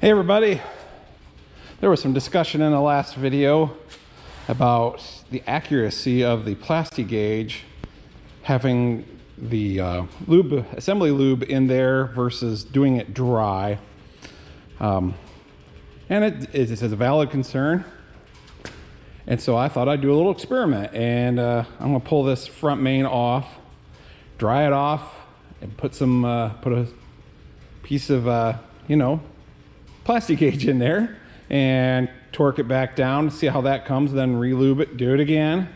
Hey everybody, there was some discussion in the last video about the accuracy of the Plasti-gauge having the assembly lube in there versus doing it dry. And it is a valid concern. And so I thought I'd do a little experiment, and I'm gonna pull this front main off, dry it off, and put a piece of, Plasti-gauge in there and torque it back down, see how that comes, then re-lube it, do it again,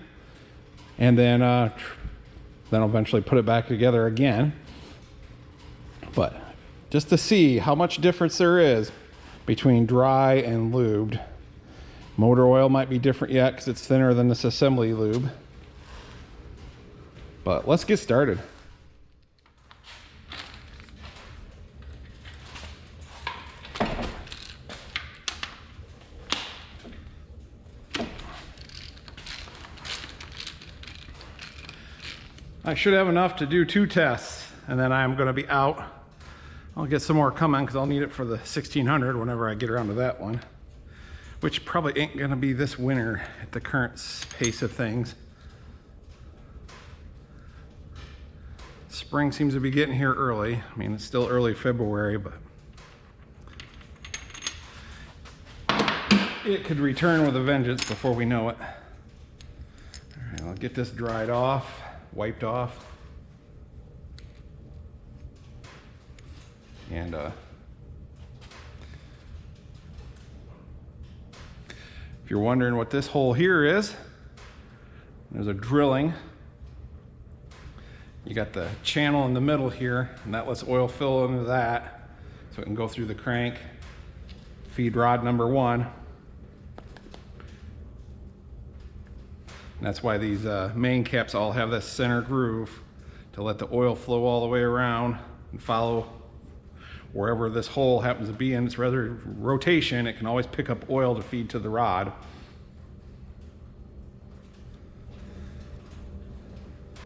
and then eventually put it back together again. But just to see how much difference there is between dry and lubed. Motor oil might be different yet because it's thinner than this assembly lube. But let's get started. I should have enough to do 2 tests, and then I'm going to be out. I'll get some more coming because I'll need it for the 1600 whenever I get around to that one, which probably ain't going to be this winter at the current pace of things. Spring seems to be getting here early. I mean, it's still early February, but it could return with a vengeance before we know it. All right, I'll get this dried off. Wiped off, and if you're wondering what this hole here is, there's a drilling. You got the channel in the middle here, and that lets oil fill into that so it can go through the crank. Feed rod number 1. And that's why these main caps all have this center groove to let the oil flow all the way around and follow wherever this hole happens to be in its rotation. It can always pick up oil to feed to the rod.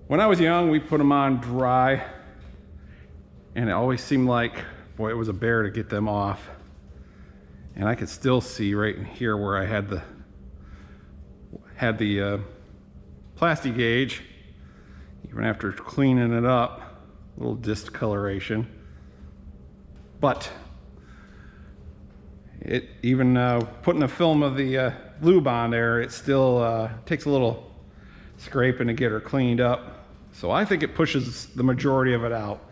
When I was young, we put them on dry, and it always seemed like, boy, it was a bear to get them off. And I could still see right in here where I had the Plasti-gauge, even after cleaning it up, a little discoloration. But it even putting the film of the lube on there, it still takes a little scraping to get her cleaned up. So I think it pushes the majority of it out.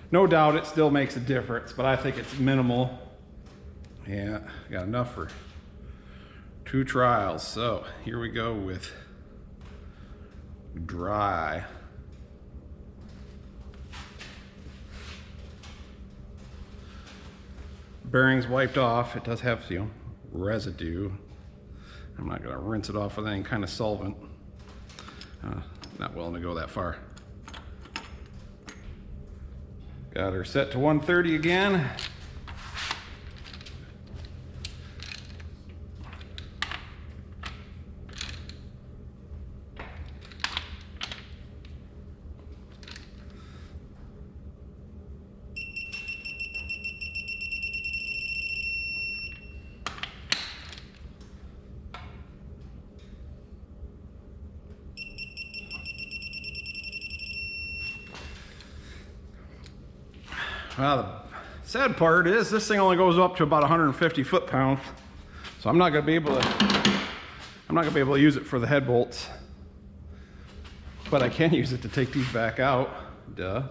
No doubt it still makes a difference, but I think it's minimal. Yeah, got enough for 2 trials. So here we go with dry. Bearings wiped off. It does have, residue. I'm not going to rinse it off with any kind of solvent. Not willing to go that far. Got her set to 130 again. Well, the sad part is this thing only goes up to about 150 foot-pounds, so I'm not going to be able to use it for the head bolts, but I can use it to take these back out. Duh.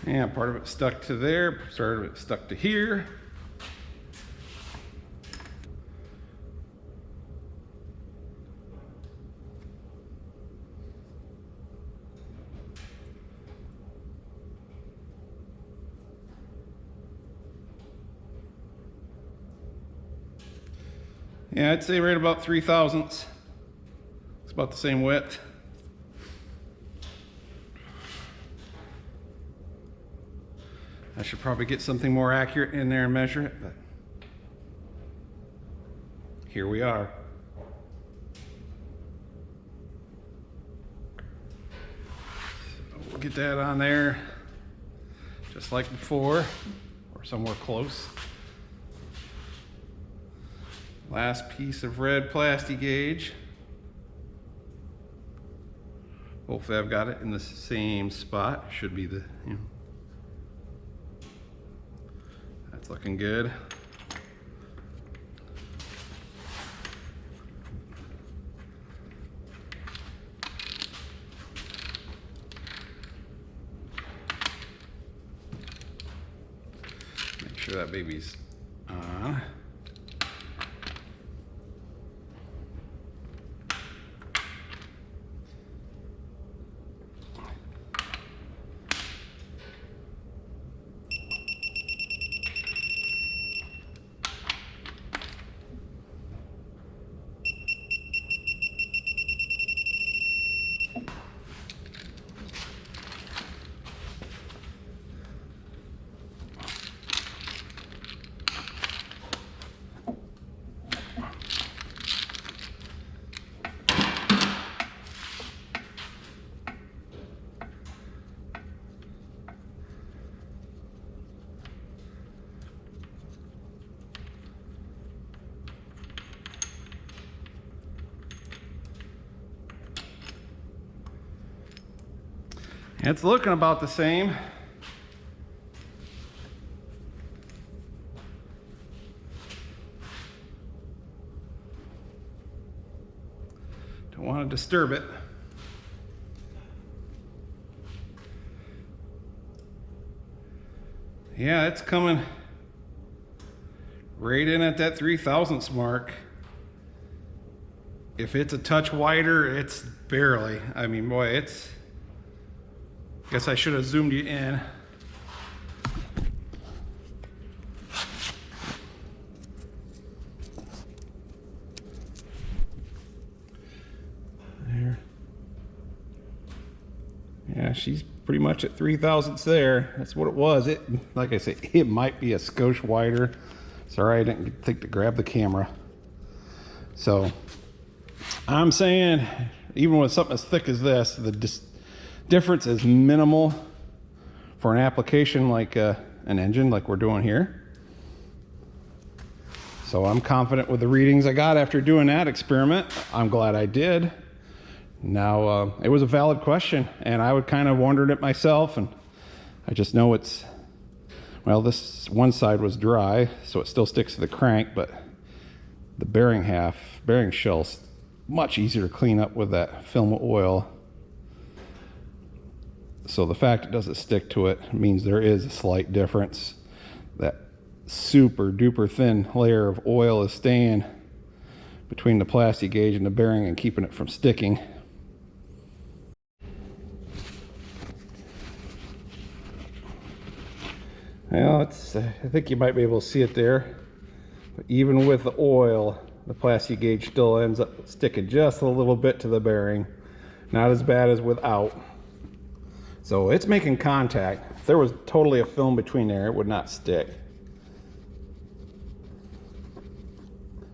And part of it stuck to there, part of it stuck to here. Yeah, I'd say right about 3 thousandths. It's about the same width. I should probably get something more accurate in there and measure it, but here we are. So we'll get that on there just like before, or somewhere close. Last piece of red Plasti-gauge. Hopefully I've got it in the same spot. Should be the, you know. That's looking good. Make sure that baby's on. It's looking about the same. Don't want to disturb it. Yeah, it's coming right in at that 3/1000ths mark. If it's a touch wider, it's barely. I mean, boy, it's... Guess I should have zoomed you in. There. Yeah, she's pretty much at 3/1000ths there. That's what it was. It, like I say, it might be a skosh wider. Sorry, I didn't think to grab the camera. So, I'm saying, even with something as thick as this, the difference is minimal for an application like an engine like we're doing here. So I'm confident with the readings I got after doing that experiment. I'm glad I did. Now, it was a valid question, and I would kind of wondered it myself, and I just know it's, well, this one side was dry, so it still sticks to the crank, but the bearing shell's much easier to clean up with that film of oil. So the fact it doesn't stick to it means there is a slight difference. That super duper thin layer of oil is staying between the Plasti-gauge and the bearing and keeping it from sticking. Well, it's, I think you might be able to see it there. But even with the oil, the Plasti-gauge still ends up sticking just a little bit to the bearing. Not as bad as without. So it's making contact. If there was totally a film between there, it would not stick.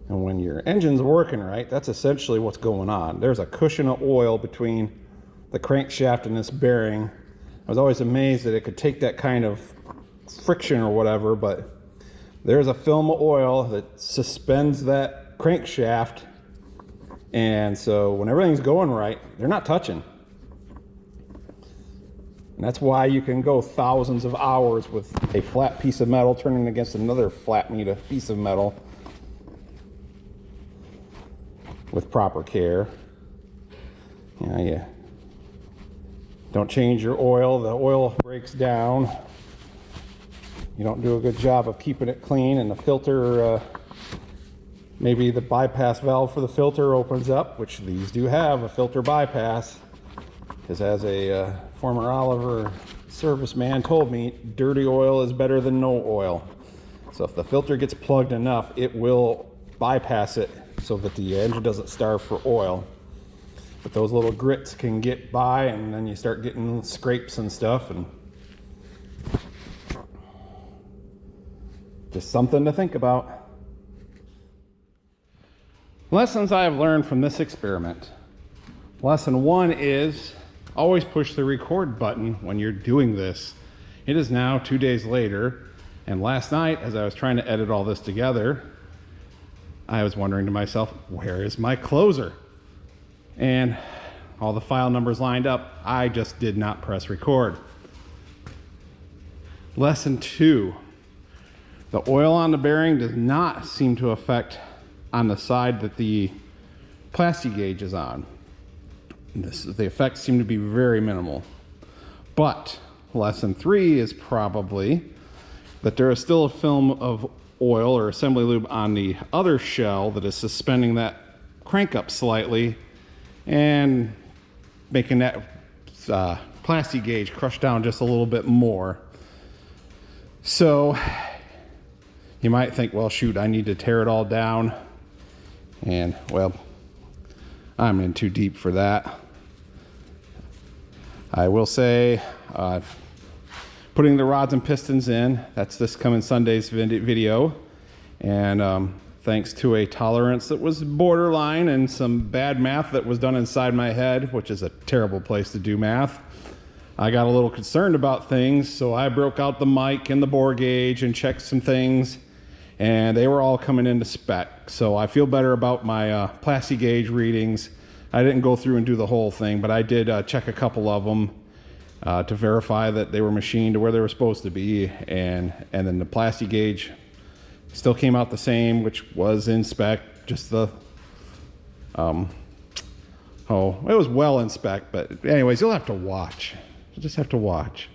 And when your engine's working right, that's essentially what's going on. There's a cushion of oil between the crankshaft and this bearing. I was always amazed that it could take that kind of friction or whatever, but there's a film of oil that suspends that crankshaft. And so when everything's going right, they're not touching. And that's why you can go thousands of hours with a flat piece of metal turning against another flat piece of metal with proper care. You don't change your oil, the oil breaks down. You don't do a good job of keeping it clean, and the filter, maybe the bypass valve for the filter opens up, which these do have a filter bypass. Because as a former Oliver serviceman told me, dirty oil is better than no oil. So if the filter gets plugged enough, it will bypass it so that the engine doesn't starve for oil. But those little grits can get by, and then you start getting scrapes and stuff, and just something to think about. Lessons I have learned from this experiment. Lesson 1 is always push the record button when you're doing this. It is now 2 days later, and last night as I was trying to edit all this together, I was wondering to myself, where is my closer? And all the file numbers lined up. I just did not press record. Lesson 2. The oil on the bearing does not seem to affect on the side that the Plasti-gauge is on. The effects seem to be very minimal. But lesson 3 is probably that there is still a film of oil or assembly lube on the other shell that is suspending that crank up slightly and making that Plasti-gauge crush down just a little bit more. So you might think, well, shoot, I need to tear it all down. And well, I'm in too deep for that. I will say, putting the rods and pistons in, that's this coming Sunday's video. And thanks to a tolerance that was borderline and some bad math that was done inside my head, which is a terrible place to do math, I got a little concerned about things, so I broke out the mic and the bore gauge and checked some things, and they were all coming into spec. So I feel better about my Plasti-gauge readings. I didn't go through and do the whole thing, but I did check a couple of them to verify that they were machined to where they were supposed to be, and then the Plasti-gauge still came out the same, which was in spec. Just the it was well in spec, but anyways, you'll have to watch. You'll just have to watch.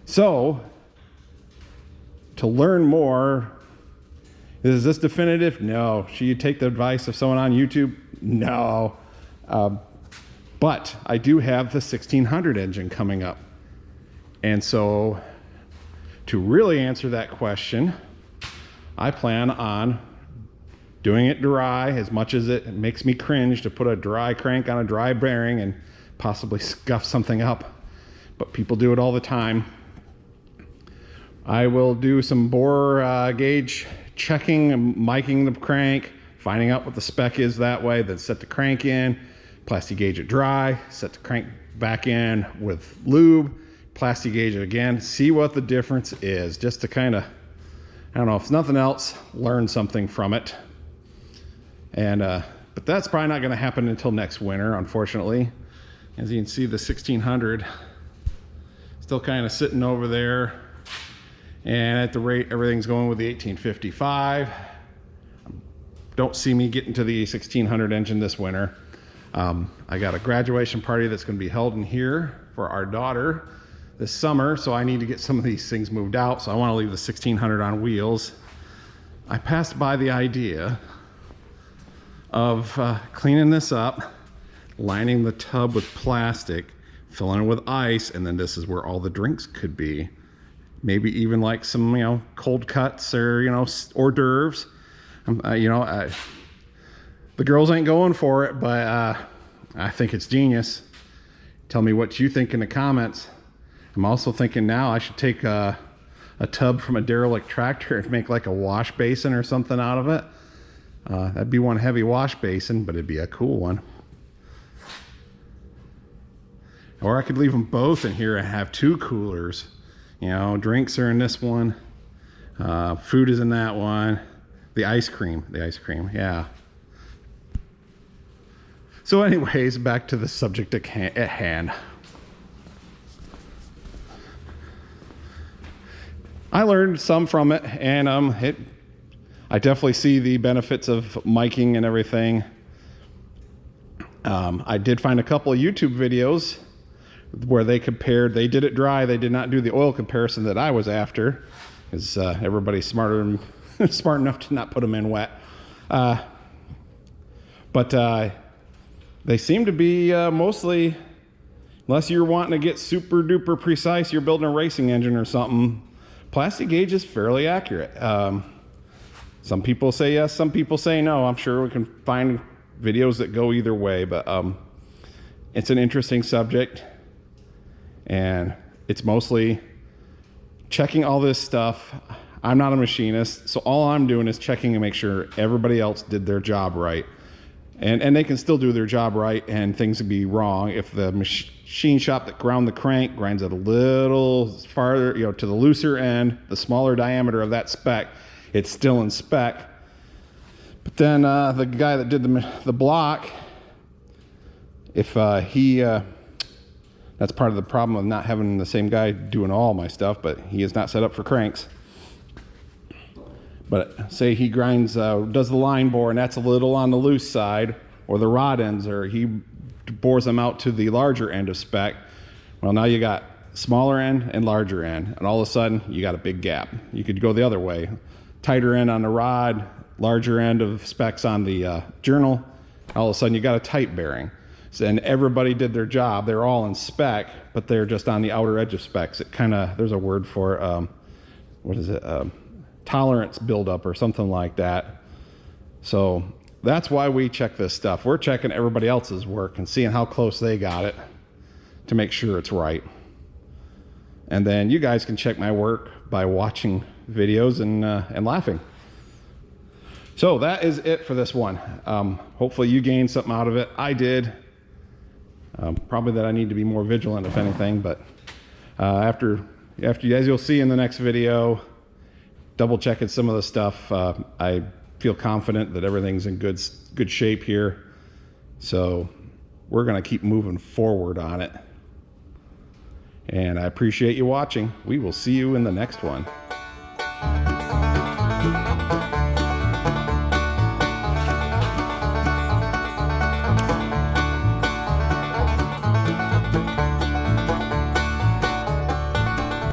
So to learn more, is this definitive? No. Should you take the advice of someone on YouTube? No. But I do have the 1600 engine coming up. And so to really answer that question, I plan on doing it dry, as much as it makes me cringe to put a dry crank on a dry bearing and possibly scuff something up. But people do it all the time. I will do some bore gauge checking and miking the crank, finding out what the spec is that way, then set the crank in, Plasti-gauge it dry, set the crank back in with lube, Plasti-gauge it again, see what the difference is, just to kind of, I don't know, if nothing else, learn something from it. And but that's probably not going to happen until next winter, unfortunately. As you can see, the 1600 still kind of sitting over there, and at the rate everything's going with the 1855, don't see me getting to the 1600 engine this winter. I got a graduation party that's going to be held in here for our daughter this summer, so I need to get some of these things moved out, so I want to leave the 1600 on wheels. I passed by the idea of cleaning this up, lining the tub with plastic, filling it with ice, and then this is where all the drinks could be. Maybe even like some, you know, cold cuts or, you know, hors d'oeuvres. The girls ain't going for it, but I think it's genius. Tell me what you think in the comments. I'm also thinking now I should take a tub from a derelict tractor and make like a wash basin or something out of it. That'd be one heavy wash basin, but it'd be a cool one. Or I could leave them both in here and have two coolers. You know, drinks are in this one, food is in that one, the ice cream, yeah. So anyways, back to the subject at hand. I learned some from it, and I definitely see the benefits of miking and everything. I did find a couple of YouTube videos where they compared, they did it dry, they did not do the oil comparison that I was after, because everybody's smart enough to not put them in wet. But they seem to be mostly, unless you're wanting to get super duper precise, you're building a racing engine or something, Plasti-gauge is fairly accurate. Some people say yes, some people say no. I'm sure we can find videos that go either way, but it's an interesting subject, and it's mostly checking all this stuff. I'm not a machinist, so all I'm doing is checking to make sure everybody else did their job right. And they can still do their job right, and things would be wrong if the machine shop that ground the crank grinds it a little farther, you know, to the looser end, the smaller diameter of that spec, it's still in spec. But then the guy that did the block, if that's part of the problem of not having the same guy doing all my stuff, but he is not set up for cranks. But say he grinds, does the line bore, and that's a little on the loose side, or the rod ends, or he bores them out to the larger end of spec. Well, now you got smaller end and larger end, and all of a sudden you got a big gap. You could go the other way. Tighter end on the rod, larger end of specs on the journal. All of a sudden you got a tight bearing. So, and everybody did their job. They're all in spec, but they're just on the outer edge of specs. It kind of, there's a word for, what is it? Tolerance buildup or something like that. So that's why we check this stuff. We're checking everybody else's work and seeing how close they got it to make sure it's right. And then you guys can check my work by watching videos and laughing. So that is it for this one. Hopefully you gained something out of it. I did. Probably that I need to be more vigilant if anything, but after as you'll see in the next video, double checking some of the stuff, I feel confident that everything's in good shape here. So we're gonna keep moving forward on it. And I appreciate you watching. We will see you in the next one.